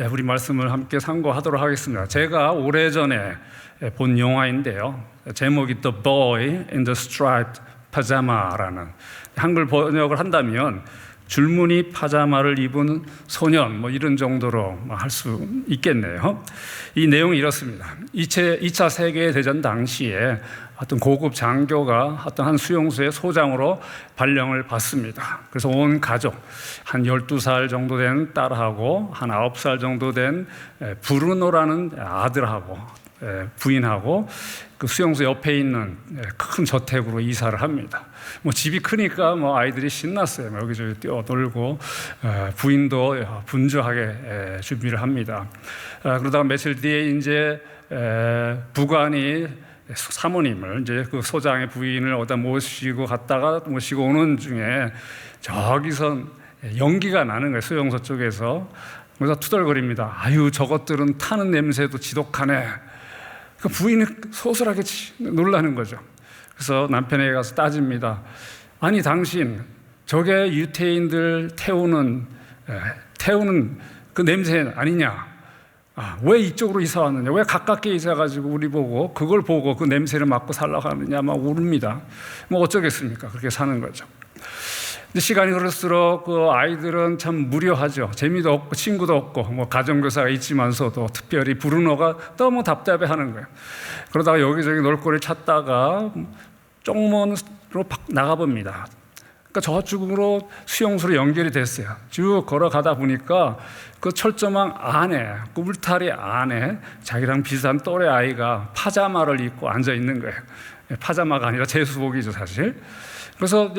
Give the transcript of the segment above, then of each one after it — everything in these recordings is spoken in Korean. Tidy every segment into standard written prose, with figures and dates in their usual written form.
우리 말씀을 함께 참고하도록 하겠습니다. 제가 오래전에 본 영화인데요. 제목이 The Boy in the Striped Pajama라는, 한글 번역을 한다면 줄무늬 파자마를 입은 소년, 이런 정도로 할 수 있겠네요. 이 내용이 이렇습니다. 2차 세계대전 당시에 어떤 고급 장교가 어떤 한 수용소의 소장으로 발령을 받습니다. 그래서 온 가족, 한 12살 정도 된 딸하고 한 9살 정도 된 브루노라는 아들하고 부인하고 그 수용소 옆에 있는 큰 저택으로 이사를 합니다. 집이 크니까 아이들이 신났어요. 여기저기 뛰어놀고 부인도 분주하게 준비를 합니다. 그러다가 며칠 뒤에 이제 부관이 사모님을 이제 그 소장의 부인을 어디다 모시고 갔다가 모시고 오는 중에 저기서 연기가 나는 거예요. 수용소 쪽에서. 그래서 투덜거립니다. 아유, 저것들은 타는 냄새도 지독하네. 그 부인이 소설하게 놀라는 거죠. 그래서 남편에게 가서 따집니다. 아니, 당신 저게 유태인들 태우는 그 냄새 아니냐? 왜 이쪽으로 이사 왔느냐? 왜 가깝게 이사 가지고 우리 보고 그걸 보고 그 냄새를 맡고 살라고 하느냐? 막 울습니다. 어쩌겠습니까? 그렇게 사는 거죠. 시간이 흐를수록 그 아이들은 참 무료하죠. 재미도 없고 친구도 없고 가정교사가 있지만서도 특별히 브루노가 너무 답답해하는 거예요. 그러다가 여기저기 놀거리를 찾다가 쪽문으로 나가봅니다. 그러니까 저쪽으로 수용소로 연결이 됐어요. 쭉 걸어가다 보니까 그 철조망 안에, 그 울타리 안에 자기랑 비슷한 또래 아이가 파자마를 입고 앉아 있는 거예요. 파자마가 아니라 제수복이죠, 사실. 그래서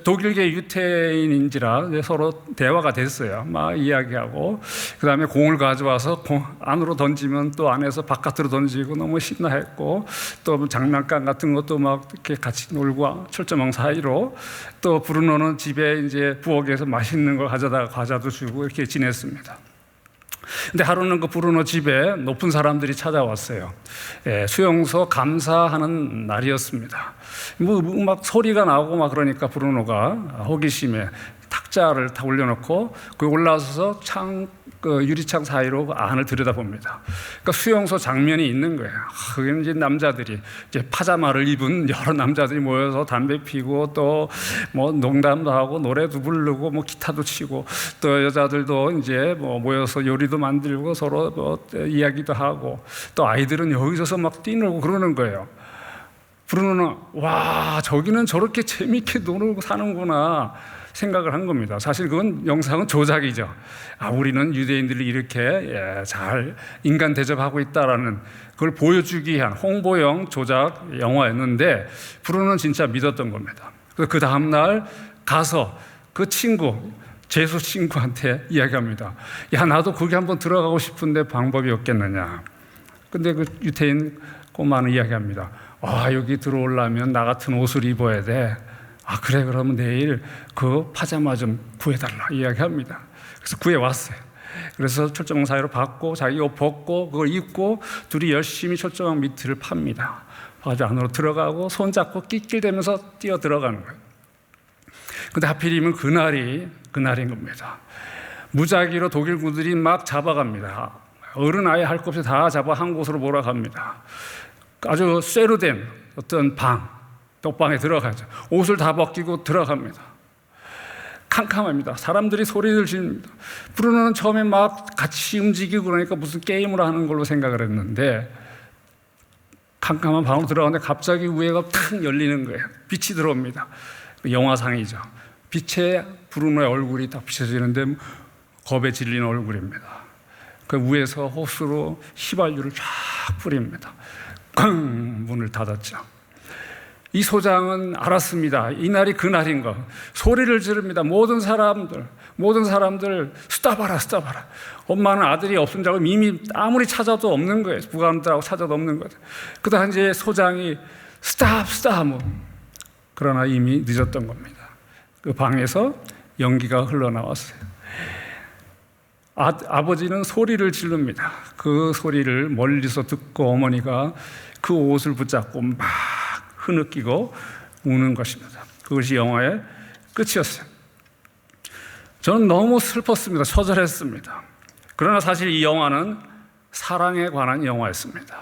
독일계 유태인인지라 서로 대화가 됐어요. 막 이야기하고, 그 다음에 공을 가져와서 안으로 던지면 또 안에서 바깥으로 던지고 너무 신나했고, 또 장난감 같은 것도 막 이렇게 같이 놀고 철조망 사이로, 또 브루노는 집에 이제 부엌에서 맛있는 걸 가져다가 과자도 주고 이렇게 지냈습니다. 근데 하루는 그 브루노 집에 높은 사람들이 찾아왔어요. 수용소 감사하는 날이었습니다. 막 소리가 나고 막 그러니까 브루노가 호기심에 탁자를 다 올려놓고 그 올라서서 유리창 사이로 안을 들여다봅니다. 그러니까 수용소 장면이 있는 거예요. 그게 이제 남자들이 이제 파자마를 입은 여러 남자들이 모여서 담배 피고 또 농담도 하고 노래도 부르고 기타도 치고 또 여자들도 이제 모여서 요리도 만들고 서로 이야기도 하고 또 아이들은 여기저기서 막 뛰놀고 그러는 거예요. 브루노는 와, 저기는 저렇게 재밌게 놀고 사는구나 생각을 한 겁니다. 사실 그건 영상은 조작이죠. 우리는 유대인들이 이렇게 잘 인간 대접하고 있다라는 그걸 보여주기 위한 홍보용 조작 영화였는데 브루노는 진짜 믿었던 겁니다. 그래서 그 다음날 가서 그 제수 친구한테 이야기합니다. 야, 나도 거기 한번 들어가고 싶은데 방법이 없겠느냐. 근데 그 유태인 꼬마는 이야기합니다. 여기 들어오려면 나 같은 옷을 입어야 돼. 그래, 그러면 내일 그 파자마 좀 구해달라 이야기합니다. 그래서 구해왔어요. 그래서 철조망 사이로 받고 자기 옷 벗고 그걸 입고 둘이 열심히 철조망 밑을 팝니다. 아주 안으로 들어가고 손잡고 낄낄대면서 뛰어 들어가는 거예요. 근데 하필이면 그날인 겁니다. 무작위로 독일군들이 막 잡아갑니다. 어른 아이 할 것 없이 다 잡아 한 곳으로 몰아갑니다. 아주 쇠로 된 어떤 독방에 들어가죠. 옷을 다 벗기고 들어갑니다. 캄캄합니다. 사람들이 소리를 지릅니다. 브루노는 처음에 막 같이 움직이고 그러니까 무슨 게임을 하는 걸로 생각을 했는데 캄캄한 방으로 들어가는데 갑자기 위에가 탁 열리는 거예요. 빛이 들어옵니다. 영화상이죠. 빛에 브루노의 얼굴이 딱 비춰지는데 겁에 질린 얼굴입니다. 그 위에서 호스로 휘발유를 쫙 뿌립니다. 쾅! 문을 닫았죠. 이 소장은 알았습니다. 이날이 그날인 거. 소리를 지릅니다. 모든 사람들 스탑하라. 엄마는 아들이 없은 줄 알고 이미 아무리 찾아도 없는 거예요. 부관들하고 찾아도 없는 거예요. 그러다 이제 소장이 스탑. 그러나 이미 늦었던 겁니다. 그 방에서 연기가 흘러나왔어요. 아버지는 소리를 지릅니다. 그 소리를 멀리서 듣고 어머니가 그 옷을 붙잡고 막 흐느끼고 우는 것입니다. 그것이 영화의 끝이었어요. 저는 너무 슬펐습니다. 처절했습니다. 그러나 사실 이 영화는 사랑에 관한 영화였습니다.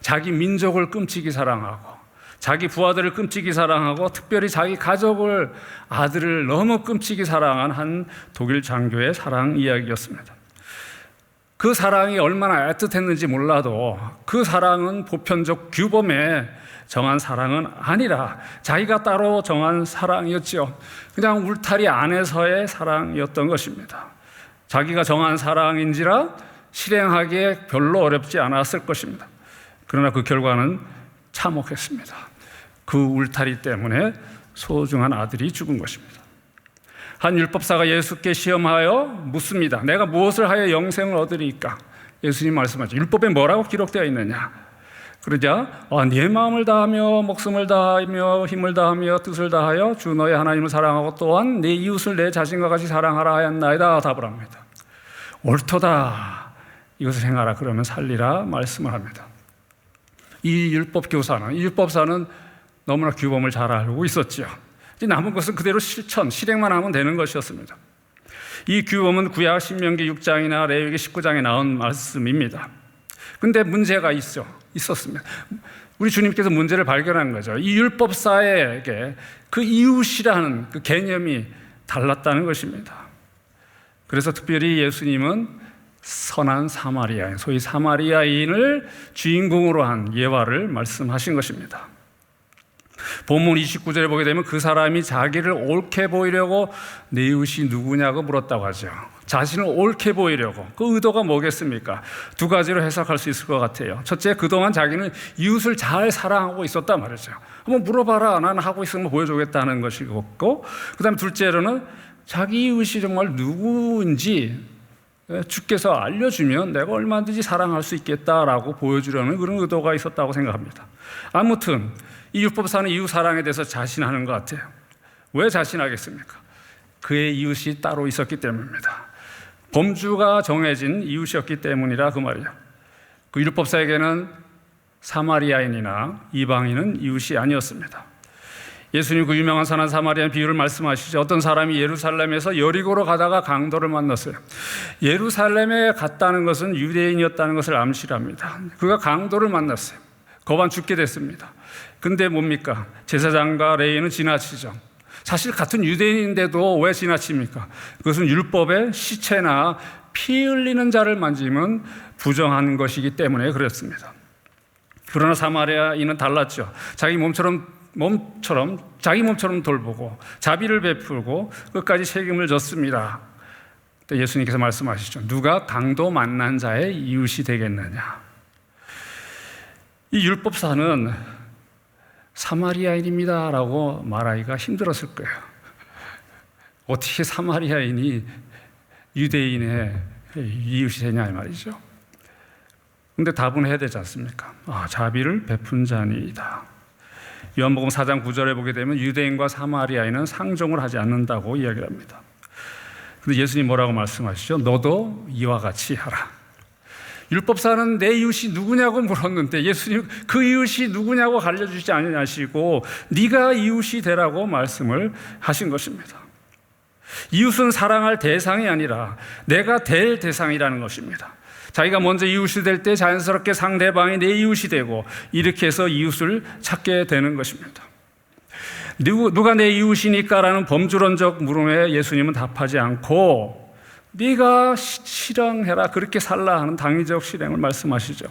자기 민족을 끔찍이 사랑하고 자기 부하들을 끔찍이 사랑하고 특별히 자기 가족을, 아들을 너무 끔찍이 사랑한 한 독일 장교의 사랑 이야기였습니다. 그 사랑이 얼마나 애틋했는지 몰라도 그 사랑은 보편적 규범에 정한 사랑은 아니라 자기가 따로 정한 사랑이었죠. 그냥 울타리 안에서의 사랑이었던 것입니다. 자기가 정한 사랑인지라 실행하기에 별로 어렵지 않았을 것입니다. 그러나 그 결과는 참혹했습니다. 그 울타리 때문에 소중한 아들이 죽은 것입니다. 한 율법사가 예수께 시험하여 묻습니다. 내가 무엇을 하여 영생을 얻으리까? 예수님 말씀하죠. 율법에 뭐라고 기록되어 있느냐? 그러자 네 마음을 다하며 목숨을 다하며 힘을 다하며 뜻을 다하여 주 너의 하나님을 사랑하고 또한 네 이웃을 내 자신과 같이 사랑하라 하였나이다 답을 합니다. 옳도다. 이것을 행하라. 그러면 살리라 말씀을 합니다. 이 율법사는 너무나 규범을 잘 알고 있었죠. 남은 것은 그대로 실행만 하면 되는 것이었습니다. 이 규범은 구약 신명기 6장이나 레위기 19장에 나온 말씀입니다. 그런데 문제가 있었습니다. 우리 주님께서 문제를 발견한 거죠. 이 율법사에게 그 이웃이라는 그 개념이 달랐다는 것입니다. 그래서 특별히 예수님은 선한 사마리아인, 소위 사마리아인을 주인공으로 한 예화를 말씀하신 것입니다. 본문 29절에 보게 되면 그 사람이 자기를 옳게 보이려고 내 이웃이 누구냐고 물었다고 하죠. 자신을 옳게 보이려고. 그 의도가 뭐겠습니까? 두 가지로 해석할 수 있을 것 같아요. 첫째, 그동안 자기는 이웃을 잘 사랑하고 있었단 말이죠. 한번 물어봐라. 나는 하고 있으면 보여주겠다는 것이고, 그 다음에 둘째로는 자기 이웃이 정말 누구인지 주께서 알려주면 내가 얼마든지 사랑할 수 있겠다라고 보여주려는 그런 의도가 있었다고 생각합니다. 아무튼 이 율법사는 이웃 사랑에 대해서 자신하는 것 같아요. 왜 자신하겠습니까? 그의 이웃이 따로 있었기 때문입니다. 범주가 정해진 이웃이었기 때문이라 그 말이에요. 그 율법사에게는 사마리아인이나 이방인은 이웃이 아니었습니다. 예수님 그 유명한 선한 사마리아인 비유를 말씀하시죠. 어떤 사람이 예루살렘에서 여리고로 가다가 강도를 만났어요. 예루살렘에 갔다는 것은 유대인이었다는 것을 암시합니다. 그가 강도를 만났어요. 거반 죽게 됐습니다. 근데 뭡니까? 제사장과 레위인은 지나치죠. 사실 같은 유대인인데도 왜 지나칩니까? 그것은 율법의 시체나 피 흘리는 자를 만지면 부정한 것이기 때문에 그랬습니다. 그러나 사마리아인은 달랐죠. 자기 몸처럼 돌보고 자비를 베풀고 끝까지 책임을 졌습니다. 예수님께서 말씀하시죠. 누가 강도 만난 자의 이웃이 되겠느냐? 이 율법사는 사마리아인입니다라고 말하기가 힘들었을 거예요. 어떻게 사마리아인이 유대인의 이웃이 되냐 이 말이죠. 그런데 답은 해야 되지 않습니까? 자비를 베푼 자니이다. 요한복음 4장 9절에 보게 되면 유대인과 사마리아인은 상종을 하지 않는다고 이야기를 합니다. 그런데 예수님 뭐라고 말씀하시죠? 너도 이와 같이 하라. 율법사는 내 이웃이 누구냐고 물었는데 예수님 그 이웃이 누구냐고 알려주지 않으시고 네가 이웃이 되라고 말씀을 하신 것입니다. 이웃은 사랑할 대상이 아니라 내가 될 대상이라는 것입니다. 자기가 먼저 이웃이 될 때 자연스럽게 상대방이 내 이웃이 되고 이렇게 해서 이웃을 찾게 되는 것입니다. 누가 내 이웃이니까? 라는 범주론적 물음에 예수님은 답하지 않고 네가 실행해라, 그렇게 살라 하는 당위적 실행을 말씀하시죠.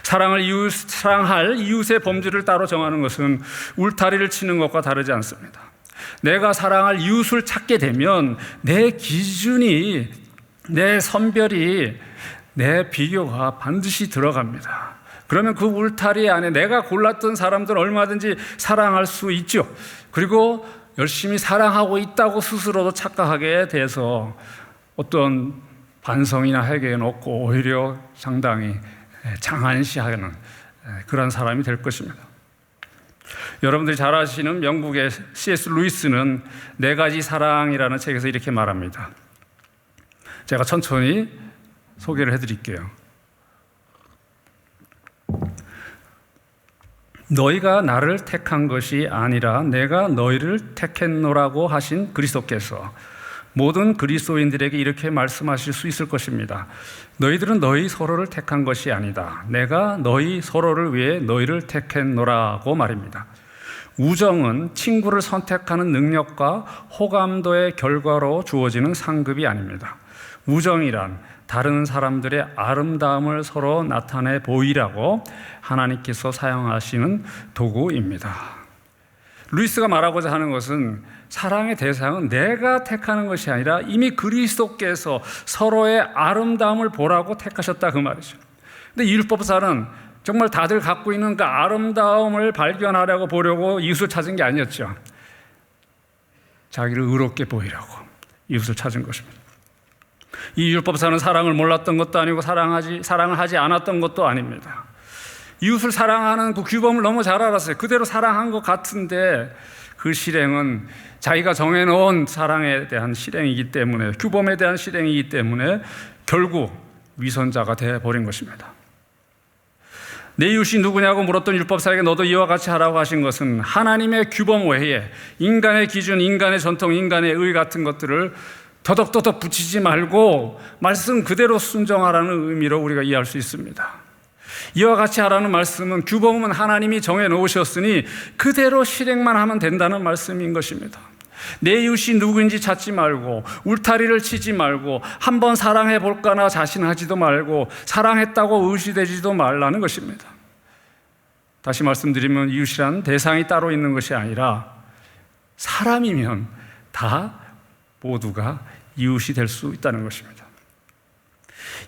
사랑할 이웃의 범주를 따로 정하는 것은 울타리를 치는 것과 다르지 않습니다. 내가 사랑할 이웃을 찾게 되면 내 기준이, 내 선별이, 내 비교가 반드시 들어갑니다. 그러면 그 울타리 안에 내가 골랐던 사람들 얼마든지 사랑할 수 있죠. 그리고 열심히 사랑하고 있다고 스스로도 착각하게 돼서 어떤 반성이나 회개는 없고 오히려 상당히 장안시하는 그런 사람이 될 것입니다. 여러분들이 잘 아시는 영국의 C.S. 루이스는 네 가지 사랑이라는 책에서 이렇게 말합니다. 제가 천천히 소개를 해드릴게요. 너희가 나를 택한 것이 아니라 내가 너희를 택했노라고 하신 그리스도께서 모든 그리스도인들에게 이렇게 말씀하실 수 있을 것입니다. 너희들은 너희 서로를 택한 것이 아니다. 내가 너희 서로를 위해 너희를 택했노라고 말입니다. 우정은 친구를 선택하는 능력과 호감도의 결과로 주어지는 상급이 아닙니다. 우정이란 다른 사람들의 아름다움을 서로 나타내 보이라고 하나님께서 사용하시는 도구입니다. 루이스가 말하고자 하는 것은 사랑의 대상은 내가 택하는 것이 아니라 이미 그리스도께서 서로의 아름다움을 보라고 택하셨다 그 말이죠. 근데 이 율법사는 정말 다들 갖고 있는 그 아름다움을 발견하려고 보려고 이웃을 찾은 게 아니었죠. 자기를 의롭게 보이라고 이웃을 찾은 것입니다. 이 율법사는 사랑을 몰랐던 것도 아니고 사랑을 하지 않았던 것도 아닙니다. 이웃을 사랑하는 그 규범을 너무 잘 알았어요. 그대로 사랑한 것 같은데 그 실행은 자기가 정해놓은 사랑에 대한 실행이기 때문에, 규범에 대한 실행이기 때문에 결국 위선자가 되어버린 것입니다. 내 이웃이 누구냐고 물었던 율법사에게 너도 이와 같이 하라고 하신 것은 하나님의 규범 외에 인간의 기준, 인간의 전통, 인간의 의 같은 것들을 더덕더덕 붙이지 말고 말씀 그대로 순종하라는 의미로 우리가 이해할 수 있습니다. 이와 같이 하라는 말씀은 규범은 하나님이 정해 놓으셨으니 그대로 실행만 하면 된다는 말씀인 것입니다. 내 이웃이 누구인지 찾지 말고 울타리를 치지 말고 한번 사랑해 볼까나 자신하지도 말고 사랑했다고 의시되지도 말라는 것입니다. 다시 말씀드리면 이웃이란 대상이 따로 있는 것이 아니라 사람이면 다 모두가 이웃이 될 수 있다는 것입니다.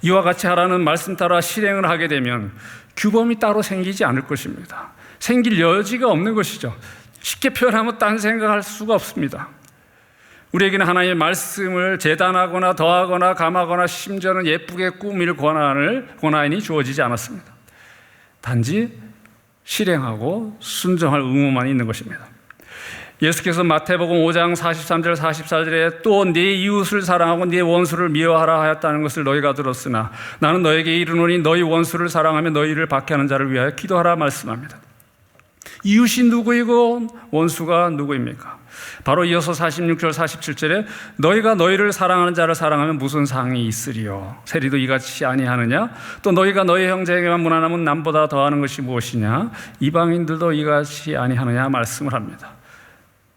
이와 같이 하라는 말씀 따라 실행을 하게 되면 규범이 따로 생기지 않을 것입니다. 생길 여지가 없는 것이죠. 쉽게 표현하면 딴 생각할 수가 없습니다. 우리에게는 하나님의 말씀을 재단하거나 더하거나 감하거나 심지어는 예쁘게 꾸밀 권한이 주어지지 않았습니다. 단지 실행하고 순종할 의무만 있는 것입니다. 예수께서 마태복음 5장 43절 44절에 또 네 이웃을 사랑하고 네 원수를 미워하라 하였다는 것을 너희가 들었으나 나는 너에게 이르노니 너희 원수를 사랑하며 너희를 박해하는 자를 위하여 기도하라 말씀합니다. 이웃이 누구이고 원수가 누구입니까? 바로 이어서 46절 47절에 너희가 너희를 사랑하는 자를 사랑하면 무슨 상이 있으리요? 세리도 이같이 아니하느냐? 또 너희가 너희 형제에게만 무난하면 남보다 더하는 것이 무엇이냐? 이방인들도 이같이 아니하느냐 말씀을 합니다.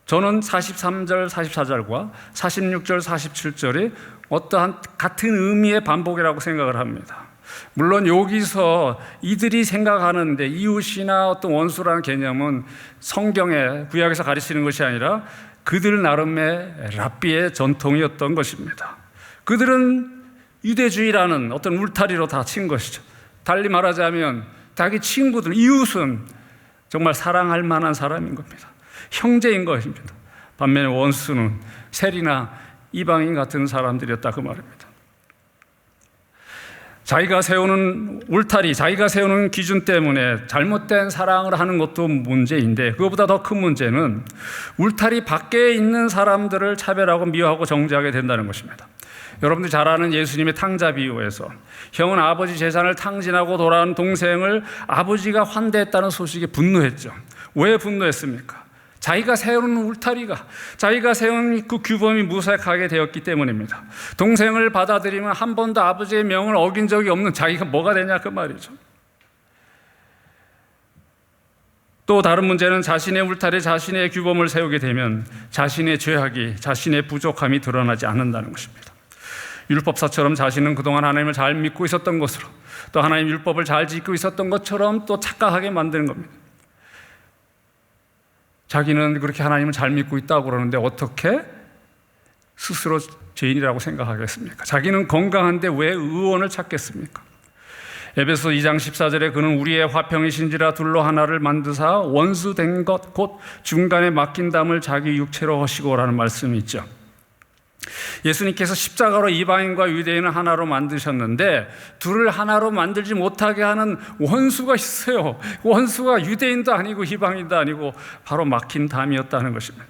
저는 43절 44절과 46절 47절이 어떠한 같은 의미의 반복이라고 생각을 합니다. 물론 여기서 이들이 생각하는데 이웃이나 어떤 원수라는 개념은 성경에 구약에서 가르치는 것이 아니라 그들 나름의 랍비의 전통이었던 것입니다. 그들은 유대주의라는 어떤 울타리로 다 친 것이죠. 달리 말하자면 자기 친구들, 이웃은 정말 사랑할 만한 사람인 겁니다. 형제인 것입니다. 반면에 원수는 세리나 이방인 같은 사람들이었다 그 말입니다. 자기가 세우는 울타리, 자기가 세우는 기준 때문에 잘못된 사랑을 하는 것도 문제인데 그것보다 더 큰 문제는 울타리 밖에 있는 사람들을 차별하고 미워하고 정죄하게 된다는 것입니다. 여러분들 잘 아는 예수님의 탕자 비유에서 형은 아버지 재산을 탕진하고 돌아온 동생을 아버지가 환대했다는 소식에 분노했죠. 왜 분노했습니까? 자기가 세우는 울타리가, 자기가 세운 그 규범이 무색하게 되었기 때문입니다. 동생을 받아들이면 한 번도 아버지의 명을 어긴 적이 없는 자기가 뭐가 되냐 그 말이죠. 또 다른 문제는 자신의 울타리, 자신의 규범을 세우게 되면 자신의 죄악이, 자신의 부족함이 드러나지 않는다는 것입니다. 율법사처럼 자신은 그동안 하나님을 잘 믿고 있었던 것으로 또 하나님 율법을 잘 지키고 있었던 것처럼 또 착각하게 만드는 겁니다. 자기는 그렇게 하나님을 잘 믿고 있다고 그러는데 어떻게 스스로 죄인이라고 생각하겠습니까? 자기는 건강한데 왜 의원을 찾겠습니까? 에베소 2장 14절에 그는 우리의 화평이신지라 둘로 하나를 만드사 원수 된 것 곧 중간에 막힌 담을 자기 육체로 하시고라는 말씀이 있죠. 예수님께서 십자가로 이방인과 유대인을 하나로 만드셨는데 둘을 하나로 만들지 못하게 하는 원수가 있어요. 원수가 유대인도 아니고 이방인도 아니고 바로 막힌 담이었다는 것입니다.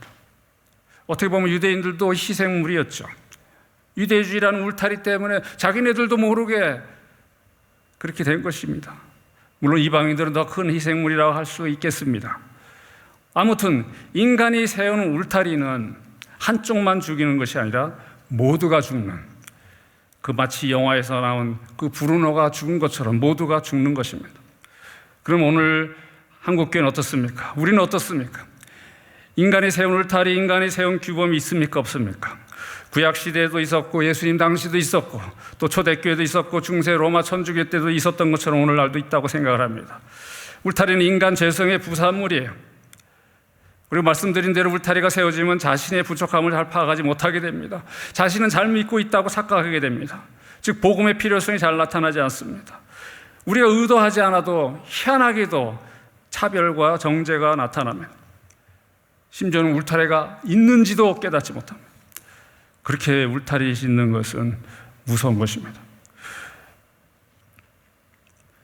어떻게 보면 유대인들도 희생물이었죠. 유대주의라는 울타리 때문에 자기네들도 모르게 그렇게 된 것입니다. 물론 이방인들은 더 큰 희생물이라고 할 수 있겠습니다. 아무튼 인간이 세우는 울타리는 한쪽만 죽이는 것이 아니라 모두가 죽는, 그 마치 영화에서 나온 그 브루노가 죽은 것처럼 모두가 죽는 것입니다. 그럼 오늘 한국교회는 어떻습니까? 우리는 어떻습니까? 인간이 세운 울타리, 인간이 세운 규범이 있습니까? 없습니까? 구약시대에도 있었고 예수님 당시도 있었고 또 초대교회도 있었고 중세 로마 천주교 때도 있었던 것처럼 오늘날도 있다고 생각을 합니다. 울타리는 인간 죄성의 부산물이에요. 그리고 말씀드린 대로 울타리가 세워지면 자신의 부족함을 잘 파악하지 못하게 됩니다. 자신은 잘 믿고 있다고 착각하게 됩니다. 즉 복음의 필요성이 잘 나타나지 않습니다. 우리가 의도하지 않아도 희한하게도 차별과 정죄가 나타납니다. 심지어는 울타리가 있는지도 깨닫지 못합니다. 그렇게 울타리 짓는 것은 무서운 것입니다.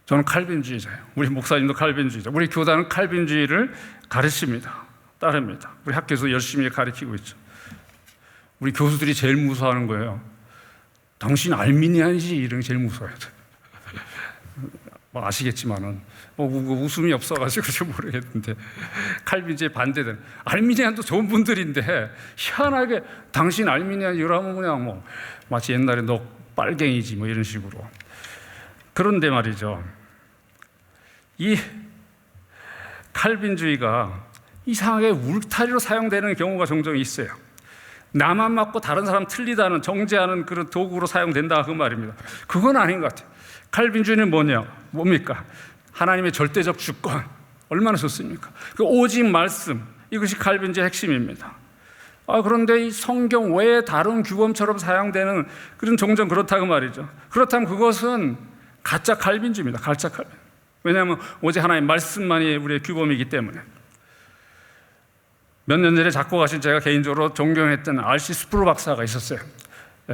저는 칼빈주의자예요. 우리 목사님도 칼빈주의자. 우리 교단은 칼빈주의를 가르칩니다. 따릅니다. 우리 학교에서 열심히 가르치고 있죠. 우리 교수들이 제일 무서워하는 거예요. 당신 알미니안이지? 이런 게 제일 무서워요. 뭐 아시겠지만은 웃음이 없어가지고 좀 모르겠는데 칼빈주의 반대되는 알미니안도 좋은 분들인데 희한하게 당신 알미니안 이러면 그냥 뭐 마치 옛날에 너 빨갱이지 뭐 이런 식으로. 그런데 말이죠, 이 칼빈주의가 이상하게 울타리로 사용되는 경우가 종종 있어요. 나만 맞고 다른 사람 틀리다는 정죄하는 그런 도구로 사용된다 그 말입니다. 그건 아닌 것 같아요. 칼빈주의는 뭡니까? 하나님의 절대적 주권, 얼마나 좋습니까? 그 오직 말씀, 이것이 칼빈주의의 핵심입니다. 그런데 이 성경 외에 다른 규범처럼 사용되는 그런 종종 그렇다고 말이죠. 그렇다면 그것은 가짜 칼빈주의입니다. 가짜 칼빈. 왜냐하면 오직 하나님의 말씀만이 우리의 규범이기 때문에. 몇 년 전에 작곡하신 제가 개인적으로 존경했던 R.C. 스프루 박사가 있었어요.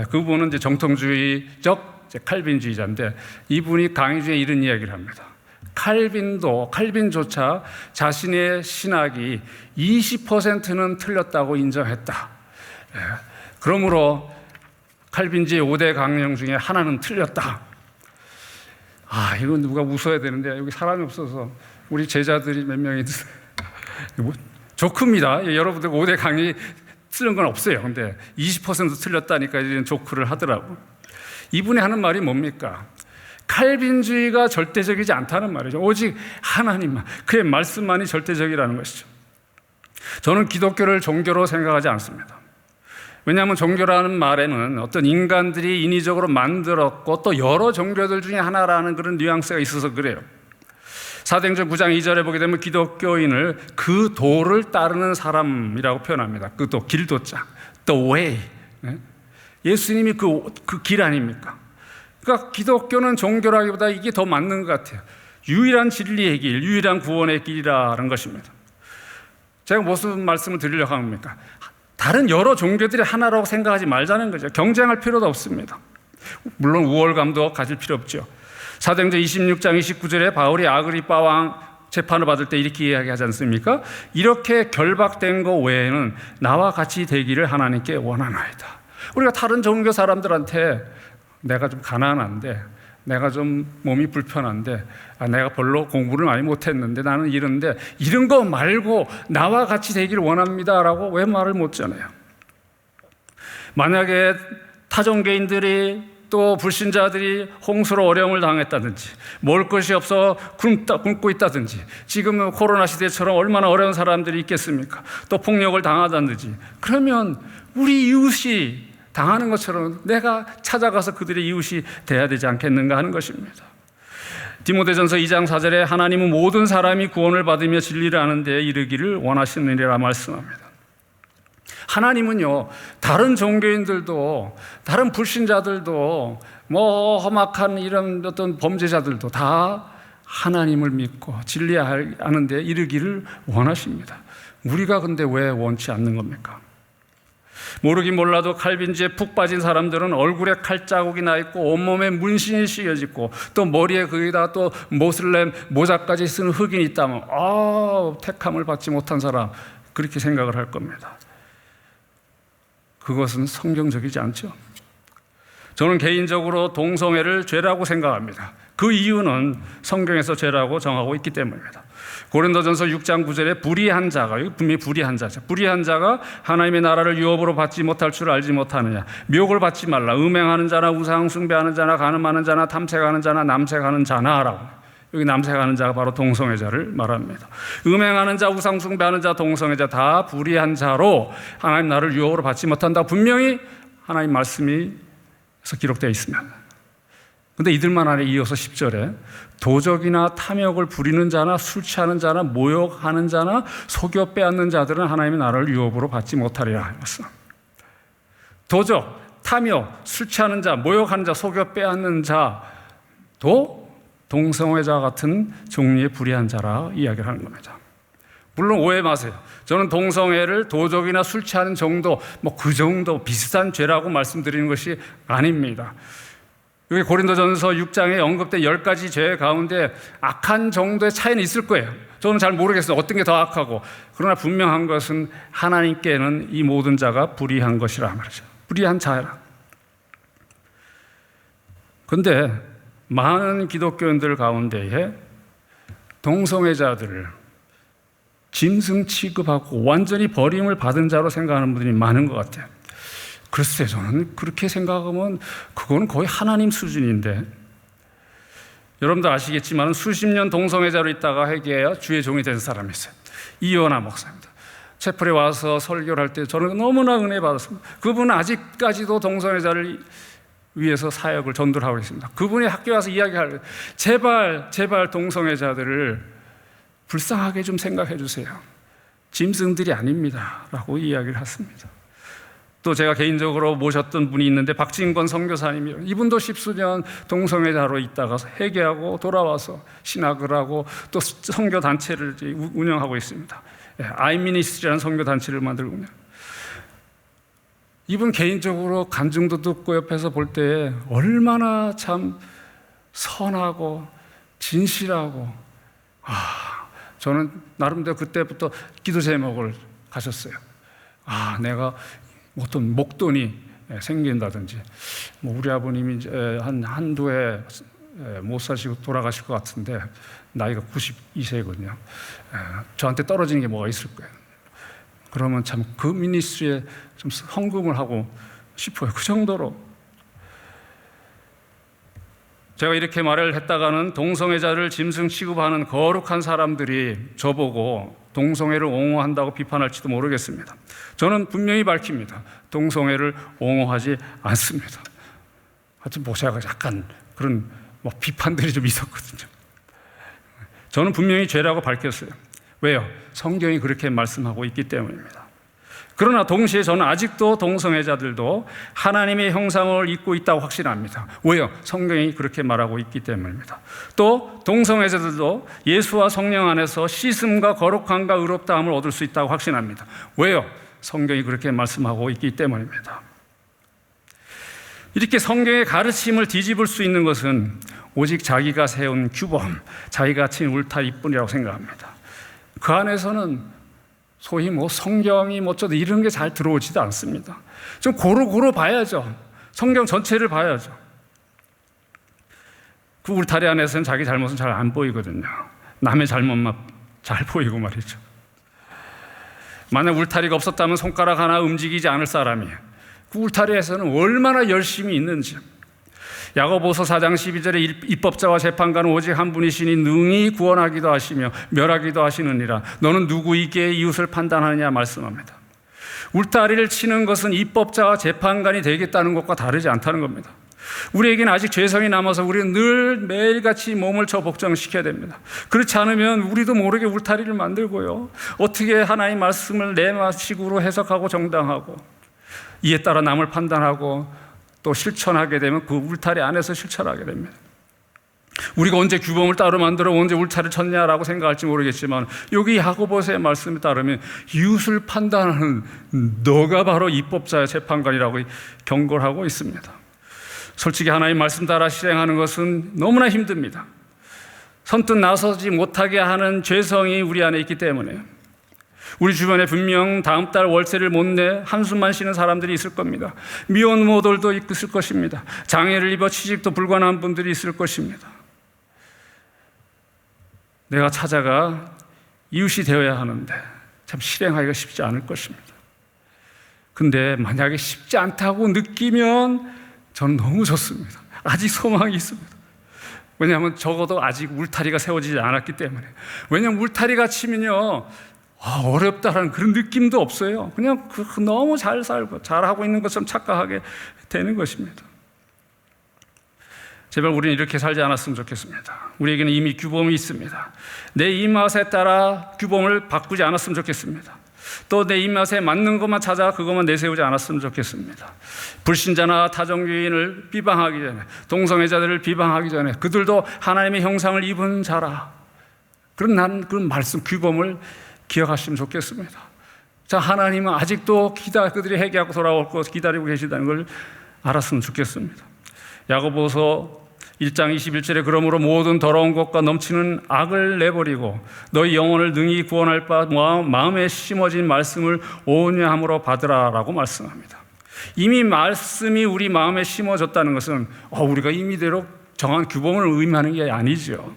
그분은 이제 정통주의적 칼빈주의자인데 이분이 강의 중에 이런 이야기를 합니다. 칼빈조차 자신의 신학이 20%는 틀렸다고 인정했다. 그러므로 칼빈주의 5대 강령 중에 하나는 틀렸다. 이건 누가 웃어야 되는데 여기 사람이 없어서 우리 제자들이 몇 명이 조크입니다. 여러분들 5대 강의 틀린 건 없어요. 근데 20% 틀렸다니까 이런 조크를 하더라고. 이분이 하는 말이 뭡니까? 칼빈주의가 절대적이지 않다는 말이죠. 오직 하나님만, 그의 말씀만이 절대적이라는 것이죠. 저는 기독교를 종교로 생각하지 않습니다. 왜냐하면 종교라는 말에는 어떤 인간들이 인위적으로 만들었고 또 여러 종교들 중에 하나라는 그런 뉘앙스가 있어서 그래요. 사도행전 9장 2절에 보게 되면 기독교인을 그 도를 따르는 사람이라고 표현합니다. 그 도, 길도자, the way. 예수님이 그 길 아닙니까? 그러니까 기독교는 종교라기보다 이게 더 맞는 것 같아요. 유일한 진리의 길, 유일한 구원의 길이라는 것입니다. 제가 무슨 말씀을 드리려고 합니까? 다른 여러 종교들이 하나라고 생각하지 말자는 거죠. 경쟁할 필요도 없습니다. 물론 우월감도 가질 필요 없죠. 사도행전 26장 29절에 바울이 아그리빠 왕 재판을 받을 때 이렇게 이야기하지 않습니까? 이렇게 결박된 것 외에는 나와 같이 되기를 하나님께 원하나이다. 우리가 다른 종교 사람들한테 내가 좀 가난한데, 내가 좀 몸이 불편한데, 내가 별로 공부를 많이 못했는데 나는 이런데 이런 거 말고 나와 같이 되기를 원합니다라고 왜 말을 못 전해요? 만약에 타종교인들이 또 불신자들이 홍수로 어려움을 당했다든지 먹을 것이 없어 굶고 있다든지 지금 코로나 시대처럼 얼마나 어려운 사람들이 있겠습니까? 또 폭력을 당하다든지 그러면 우리 이웃이 당하는 것처럼 내가 찾아가서 그들의 이웃이 돼야 되지 않겠는가 하는 것입니다. 디모데전서 2장 4절에 하나님은 모든 사람이 구원을 받으며 진리를 아는 데에 이르기를 원하시느니라 말씀합니다. 하나님은요, 다른 종교인들도, 다른 불신자들도, 험악한 이런 어떤 범죄자들도 다 하나님을 믿고 진리하는 데 이르기를 원하십니다. 우리가 근데 왜 원치 않는 겁니까? 모르긴 몰라도 칼빈주의에 푹 빠진 사람들은 얼굴에 칼자국이 나 있고 온몸에 문신이 씌어지고 또 머리에 거기다 또 모슬렘 모자까지 쓰는 흑인이 있다면 택함을 받지 못한 사람 그렇게 생각을 할 겁니다. 그것은 성경적이지 않죠. 저는 개인적으로 동성애를 죄라고 생각합니다. 그 이유는 성경에서 죄라고 정하고 있기 때문입니다. 고린도전서 6장 9절에 불의한 자가, 분명히 불의한 자죠. 불의한 자가 하나님의 나라를 유업으로 받지 못할 줄 알지 못하느냐. 묘를 받지 말라. 음행하는 자나 우상 숭배하는 자나 간음하는 자나 탐색하는 자나 남색하는 자나라고. 여기 남색하는 자가 바로 동성애자를 말합니다. 음행하는 자, 우상 숭배하는 자, 동성애자 다 불의한 자로 하나님 나라를 유업으로 받지 못한다. 분명히 하나님 말씀이 기록되어 있습니다. 근데 이들만 안에 이어서 10절에 도적이나 탐욕을 부리는 자나 술 취하는 자나 모욕하는 자나 속여 빼앗는 자들은 하나님의 나라를 유업으로 받지 못하리라. 도적, 탐욕, 술 취하는 자, 모욕하는 자, 속여 빼앗는 자도 동성애자 같은 종류의 불의한 자라 이야기를 하는 겁니다. 물론 오해 마세요. 저는 동성애를 도적이나 술 취하는 정도, 그 정도 비슷한 죄라고 말씀드리는 것이 아닙니다. 여기 고린도전서 6장에 언급된 10가지 죄 가운데 악한 정도의 차이는 있을 거예요. 저는 잘 모르겠어요. 어떤 게 더 악하고. 그러나 분명한 것은 하나님께는 이 모든 자가 불의한 것이라 말이죠. 불의한 자라. 그런데 많은 기독교인들 가운데에 동성애자들을 짐승 취급하고 완전히 버림을 받은 자로 생각하는 분들이 많은 것 같아요. 글쎄, 저는 그렇게 생각하면 그건 거의 하나님 수준인데, 여러분도 아시겠지만 수십 년 동성애자로 있다가 회개해야 주의 종이 된 사람이 있어요. 이현아 목사입니다. 채플에 와서 설교를 할 때 저는 너무나 은혜 받았습니다. 그분은 아직까지도 동성애자를 위해서 사역을 전도를 하고 있습니다. 그분이 학교에 와서 이야기할 때 제발 동성애자들을 불쌍하게 좀 생각해 주세요. 짐승들이 아닙니다 라고 이야기를 했습니다. 또 제가 개인적으로 모셨던 분이 있는데 박진권 선교사님이요. 이분도 십수년 동성애자로 있다가 회개하고 돌아와서 신학을 하고 또 선교단체를 운영하고 있습니다. 아이미니스트라는 선교단체를 만들고 있네요. 이분 개인적으로 간증도 듣고 옆에서 볼 때 얼마나 참 선하고 진실하고, 저는 나름대로 그때부터 기도 제목을 가졌어요. 내가 어떤 목돈이 생긴다든지, 우리 아버님이 이제 한두 해 못 사시고 돌아가실 것 같은데 나이가 92세거든요. 저한테 떨어지는 게 뭐가 있을 거예요. 그러면 참 그 미니스트리에 좀 헌금을 하고 싶어요. 그 정도로. 제가 이렇게 말을 했다가는 동성애자를 짐승 취급하는 거룩한 사람들이 저보고 동성애를 옹호한다고 비판할지도 모르겠습니다. 저는 분명히 밝힙니다. 동성애를 옹호하지 않습니다. 하여튼 제가 약간 그런 비판들이 좀 있었거든요. 저는 분명히 죄라고 밝혔어요. 왜요? 성경이 그렇게 말씀하고 있기 때문입니다. 그러나 동시에 저는 아직도 동성애자들도 하나님의 형상을 입고 있다고 확신합니다. 왜요? 성경이 그렇게 말하고 있기 때문입니다. 또 동성애자들도 예수와 성령 안에서 씻음과 거룩함과 의롭다함을 얻을 수 있다고 확신합니다. 왜요? 성경이 그렇게 말씀하고 있기 때문입니다. 이렇게 성경의 가르침을 뒤집을 수 있는 것은 오직 자기가 세운 규범, 자기가 친 울타리뿐이라고 생각합니다. 그 안에서는 소위 성경이 어쩌다 이런 게 잘 들어오지도 않습니다. 좀 고루 봐야죠. 성경 전체를 봐야죠. 그 울타리 안에서는 자기 잘못은 잘 안 보이거든요. 남의 잘못만 잘 보이고 말이죠. 만약 울타리가 없었다면 손가락 하나 움직이지 않을 사람이에요. 그 울타리에서는 얼마나 열심히 있는지. 야고보서 4장 12절에 입법자와 재판관은 오직 한 분이시니 능히 구원하기도 하시며 멸하기도 하시느니라. 너는 누구에게 이웃을 판단하느냐 말씀합니다. 울타리를 치는 것은 입법자와 재판관이 되겠다는 것과 다르지 않다는 겁니다. 우리에게는 아직 죄성이 남아서 우리는 늘 매일같이 몸을 복종시켜야 됩니다. 그렇지 않으면 우리도 모르게 울타리를 만들고요, 어떻게 하나님의 말씀을 내 식으로 해석하고 정당하고 이에 따라 남을 판단하고 또 실천하게 되면 그 울타리 안에서 실천하게 됩니다. 우리가 언제 규범을 따로 만들어 언제 울타리를 쳤냐라고 생각할지 모르겠지만 여기 야고보서의 말씀에 따르면 이웃을 판단하는 너가 바로 입법자의 재판관이라고 경고를 하고 있습니다. 솔직히 하나님 말씀 따라 실행하는 것은 너무나 힘듭니다. 선뜻 나서지 못하게 하는 죄성이 우리 안에 있기 때문에 우리 주변에 분명 다음 달 월세를 못 내 한숨만 쉬는 사람들이 있을 겁니다. 미혼모들도 있을 것입니다. 장애를 입어 취직도 불가능한 분들이 있을 것입니다. 내가 찾아가 이웃이 되어야 하는데 참 실행하기가 쉽지 않을 것입니다. 근데 만약에 쉽지 않다고 느끼면 저는 너무 좋습니다. 아직 소망이 있습니다. 왜냐하면 적어도 아직 울타리가 세워지지 않았기 때문에. 왜냐하면 울타리가 치면요, 어렵다라는 그런 느낌도 없어요. 그냥 너무 잘 살고 잘하고 있는 것처럼 착각하게 되는 것입니다. 제발 우리는 이렇게 살지 않았으면 좋겠습니다. 우리에게는 이미 규범이 있습니다. 내 입맛에 따라 규범을 바꾸지 않았으면 좋겠습니다. 또 내 입맛에 맞는 것만 찾아 그것만 내세우지 않았으면 좋겠습니다. 불신자나 타종교인을 비방하기 전에, 동성애자들을 비방하기 전에 그들도 하나님의 형상을 입은 자라, 그런 말씀, 규범을 기억하시면 좋겠습니다. 자, 하나님은 아직도 그들이 회개하고 돌아올 것 기다리고 계시다는 걸 알았으면 좋겠습니다. 야고보서 1장 21절에 그러므로 모든 더러운 것과 넘치는 악을 내버리고 너희 영혼을 능히 구원할 바 마음에 심어진 말씀을 온유함으로 받으라라고 말씀합니다. 이미 말씀이 우리 마음에 심어졌다는 것은 우리가 임의대로 정한 규범을 의미하는 게 아니죠.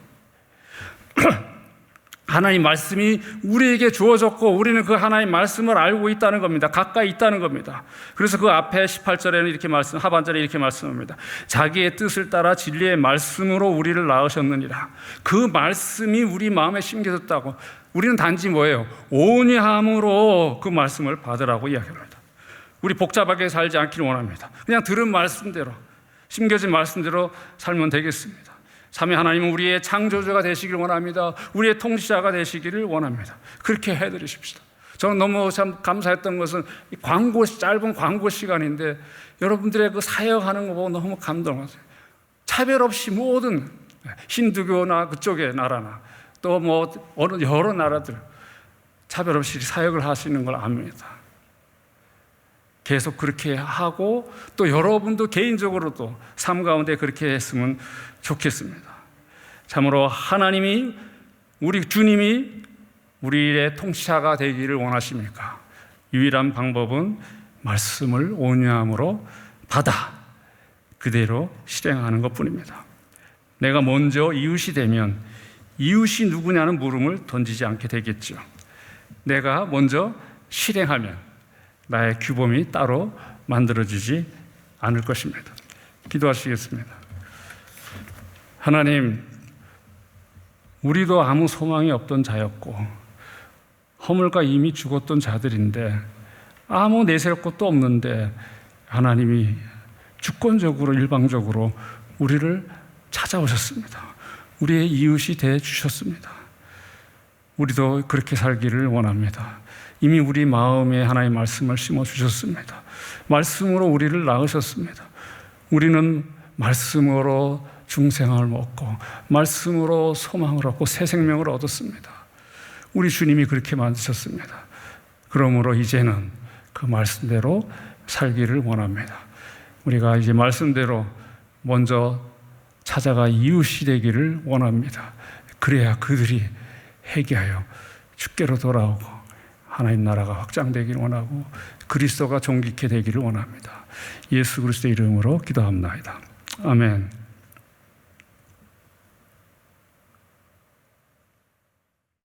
하나님 말씀이 우리에게 주어졌고 우리는 그 하나님 말씀을 알고 있다는 겁니다. 가까이 있다는 겁니다. 그래서 그 앞에 18절에는 이렇게 하반절에 이렇게 말씀합니다. 자기의 뜻을 따라 진리의 말씀으로 우리를 낳으셨느니라. 그 말씀이 우리 마음에 심겨졌다고. 우리는 단지 뭐예요? 온유함으로 그 말씀을 받으라고 이야기합니다. 우리 복잡하게 살지 않기를 원합니다. 그냥 들은 말씀대로, 심겨진 말씀대로 살면 되겠습니다. 삼위 하나님은 우리의 창조주가 되시기를 원합니다. 우리의 통치자가 되시기를 원합니다. 그렇게 해드리십시다. 저는 너무 참 감사했던 것은 짧은 광고 시간인데 여러분들의 그 사역하는 거 보고 너무 감동했어요. 차별 없이 모든 힌두교나 그쪽의 나라나 또 여러 나라들 차별 없이 사역을 하시는 걸 압니다. 계속 그렇게 하고 또 여러분도 개인적으로도 삶 가운데 그렇게 했으면 좋겠습니다. 참으로 하나님이, 우리 주님이 우리의 통치자가 되기를 원하십니까? 유일한 방법은 말씀을 온유함으로 받아 그대로 실행하는 것뿐입니다. 내가 먼저 이웃이 되면 이웃이 누구냐는 물음을 던지지 않게 되겠죠. 내가 먼저 실행하면 나의 규범이 따로 만들어지지 않을 것입니다. 기도하시겠습니다. 하나님, 우리도 아무 소망이 없던 자였고 허물과 이미 죽었던 자들인데 아무 내세울 것도 없는데 하나님이 주권적으로 일방적으로 우리를 찾아오셨습니다. 우리의 이웃이 되어주셨습니다. 우리도 그렇게 살기를 원합니다. 이미 우리 마음에 하나의 말씀을 심어주셨습니다. 말씀으로 우리를 낳으셨습니다. 우리는 말씀으로 중생을 먹고 말씀으로 소망을 얻고 새 생명을 얻었습니다. 우리 주님이 그렇게 만드셨습니다. 그러므로 이제는 그 말씀대로 살기를 원합니다. 우리가 이제 말씀대로 먼저 찾아가 이웃이 되기를 원합니다. 그래야 그들이 회개하여 주께로 돌아오고 하나님 나라가 확장되기를 원하고 그리스도가 존귀케 되기를 원합니다. 예수 그리스도의 이름으로 기도합니다. 아멘.